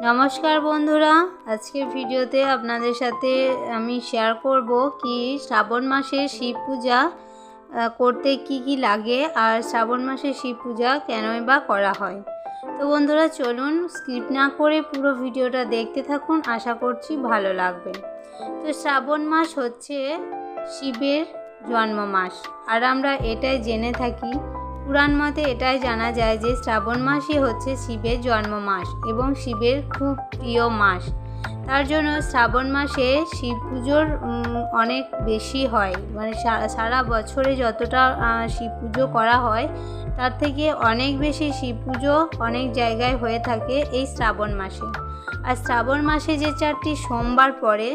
নমস্কার বন্ধুরা, আজকের ভিডিওতে আপনাদের সাথে আমি শেয়ার করব কি শ্রাবণ মাসে শিব পূজা করতে কি লাগে আর শ্রাবণ মাসে শিব পূজা কেনই বা করা হয়। তো বন্ধুরা চলুন স্কিপ না করে পুরো ভিডিওটা দেখতে থাকুন, আশা করছি ভালো লাগবে। তো শ্রাবণ মাস হচ্ছে শিবের জন্ম মাস, আর আমরা এটাই জেনে থাকি, পুরাণ মতে এটাই জানা যায় যে শ্রাবণ মাসই হচ্ছে শিবের জন্ম মাস এবং শিবের খুব প্রিয় মাস। তার জন্য শ্রাবণ মাসে শিব পুজোর অনেক বেশি হয়, মানে সারা বছরে যতটা শিব পুজো করা হয় তার থেকে অনেক বেশি শিব পুজো অনেক জায়গায় হয়ে থাকে এই শ্রাবণ মাসে। আর শ্রাবণ মাসে যে 4টি সোমবার পড়ে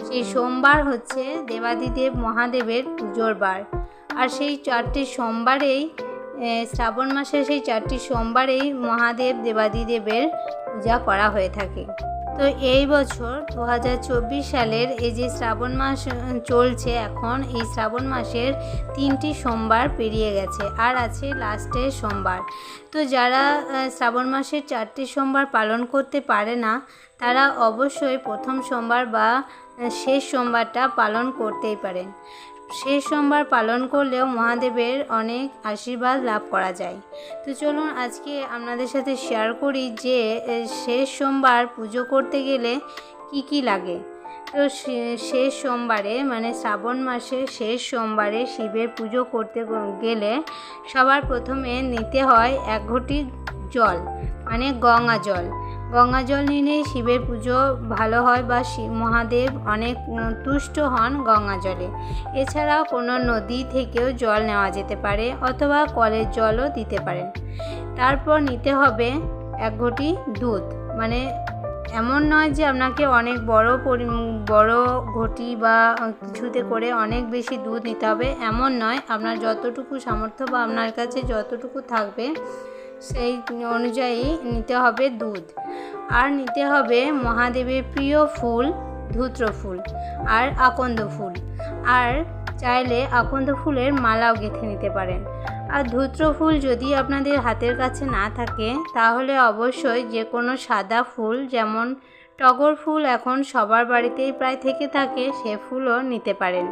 সেই সোমবার হচ্ছে দেবাদিদেব মহাদেবের পুজোর বার। আর সেই 4টি সোমবারেই শ্রাবণ মাসে সেই 4টি সোমবারেই মহাদেব দেবাদিদেবের পূজা করা হয়ে থাকে। তো এই বছর 2024 সালের এই যে শ্রাবণ মাস চলছে এখন, এই শ্রাবণ মাসের 3টি সোমবার পেরিয়ে গেছে আর আছে লাস্টের সোমবার। তো যারা শ্রাবণ মাসের 4টি সোমবার পালন করতে পারে না তারা অবশ্যই প্রথম সোমবার বা শেষ সোমবারটা পালন করতেই পারেন। শেষ সোমবার পালন করলেও মহাদেবের অনেক আশীর্বাদ লাভ করা যায়। তো চলুন আজকে আপনাদের সাথে শেয়ার করি যে শেষ সোমবার পুজো করতে গেলে কি লাগে। তো শেষ সোমবারে মানে শ্রাবণ মাসের শেষ সোমবারে শিবের পুজো করতে গেলে সবার প্রথমে নিতে হয় 1 ঘটি জল, মানে গঙ্গা জল। গঙ্গা জল নিলে শিবের পুজো ভালো হয় বা মহাদেব অনেক তুষ্ট হন গঙ্গা জলে। এছাড়াও কোনো নদী থেকেও জল নেওয়া যেতে পারে অথবা কলের জলও দিতে পারেন। তারপর নিতে হবে 1 ঘটি দুধ, মানে এমন নয় যে আপনাকে অনেক বড় ঘটি বা কিছুতে করে অনেক বেশি দুধ নিতে হবে, এমন নয়। আপনার যতটুকু সামর্থ্য বা আপনার কাছে যতটুকু থাকবে সেই অনুযায়ী নিতে হবে দুধ। আর নিতে হবে মহাদেবের প্রিয় ফুল ধূত্র ফুল আর আকন্দ ফুল, আর চাইলে আকন্দ ফুলের মালাও গেঁথে নিতে পারেন। আর ধূত্র ফুল যদি আপনাদের হাতের কাছে না থাকে তাহলে অবশ্যই যে কোনো সাদা ফুল, যেমন টগর ফুল এখন সবার বাড়িতেই প্রায় থেকে থাকে, সে ফুলও নিতে পারেন।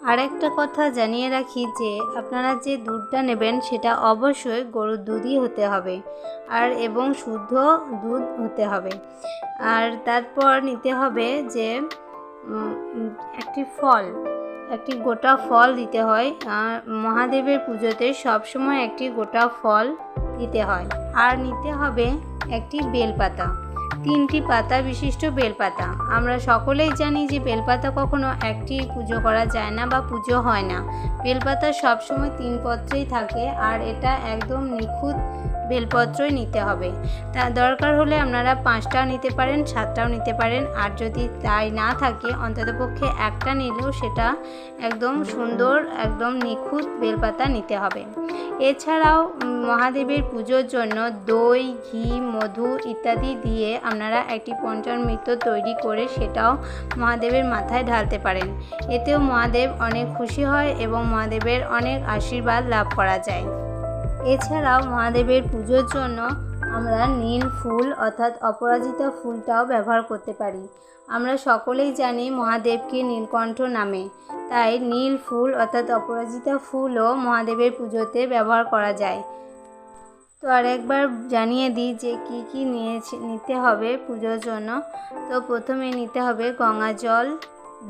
আর একটা কথা জানিয়ে রাখি যে আপনারা যে দুধটা নেবেন সেটা অবশ্যই গরুর দুধই হতে হবে আর এবং শুদ্ধ দুধ হতে হবে। আর তারপর নিতে হবে যে একটি গোটা ফল দিতে হয়। মহাদেবের পুজোতে সবসময় একটি গোটা ফল দিতে হয়। আর নিতে হবে একটি বেলপাতা, 3টি পাতা বিশিষ্ট বেলপাতা। আমরা সকলেই জানি যে বেলপাতা কখনো একটি পুজো করা যায় না বা পুজো হয় না। বেলপাতা সবসময় 3 পত্রেই থাকে আর এটা একদম নিখুঁত বেলপত্রই নিতে হবে। তা দরকার হলে আপনারা 5টাও নিতে পারেন, 7টাও নিতে পারেন। আর যদি তাই না থাকে অন্ততপক্ষে একটা নিলেও সেটা একদম সুন্দর একদম নিখুঁত বেলপাতা নিতে হবে। এছাড়াও মহাদেবের পুজোর জন্য দই, ঘি, মধু ইত্যাদি দিয়ে আপনারা একটি পঞ্চামৃত তৈরি করে সেটাও মহাদেবের মাথায় ঢালতে পারেন। এতেও মহাদেব অনেক খুশি হয় এবং মহাদেবের অনেক আশীর্বাদ লাভ করা যায়। এছাড়াও মহাদেবের পুজোর জন্য আমরা নীল ফুল অর্থাৎ অপরাজিতা ফুলটাও ব্যবহার করতে পারি। আমরা সকলেই জানি মহাদেবকে নীলকণ্ঠ নামে, তাই নীল ফুল অর্থাৎ অপরাজিতা ফুলও মহাদেবের পুজোতে ব্যবহার করা যায়। তো আর একবার জানিয়ে দিই যে কি নিতে হবে পুজোর জন্য। তো প্রথমে নিতে হবে গঙ্গা জল,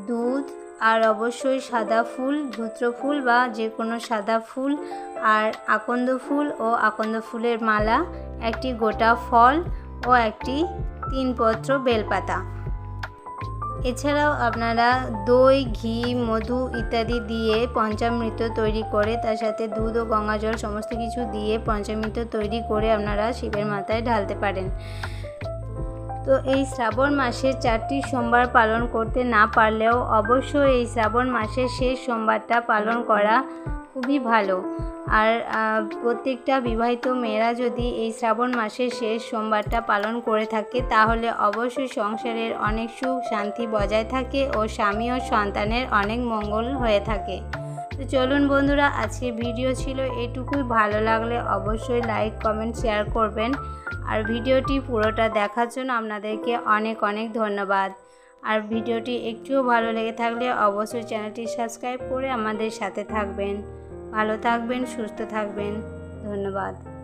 দুধ, আর অবশ্যই সাদা ফুল ধূত্র ফুল বা যে কোনো সাদা ফুল, আর আকন্দ ফুল ও আকন্দ ফুলের মালা, একটি গোটা ফল ও একটি 3 পত্র বেলপাতা। এছাড়াও আপনারা দই, ঘি, মধু ইত্যাদি দিয়ে পঞ্চামৃত তৈরি করে তার সাথে দুধ ও গঙ্গা জল সমস্ত কিছু দিয়ে পঞ্চামৃত তৈরি করে আপনারা শিবের মাথায় ঢালতে পারেন। তো এই শ্রাবণ মাসে 4টি সোমবার পালন করতে না পারলেও অবশ্যই এই শ্রাবণ মাসের শেষ সোমবারটা পালন করা খুবই ভালো। আর প্রত্যেকটা বিবাহিত মেয়েরা যদি এই শ্রাবণ মাসের শেষ সোমবারটা পালন করে থাকে তাহলে অবশ্যই সংসারের অনেক সুখ শান্তি বজায় থাকে ও স্বামী ও সন্তানের অনেক মঙ্গল হয়ে থাকে। তো চলুন বন্ধুরা, আজকে ভিডিও ছিল এটুকুই। ভালো লাগলে অবশ্যই লাইক কমেন্ট শেয়ার করবেন। আর ভিডিওটি পুরোটা দেখার জন্য আপনাদেরকে অনেক অনেক ধন্যবাদ। আর ভিডিওটি একটুও ভালো লেগে থাকলে অবশ্যই চ্যানেলটি সাবস্ক্রাইব করে আমাদের সাথে থাকবেন। ভালো থাকবেন, সুস্থ থাকবেন। ধন্যবাদ।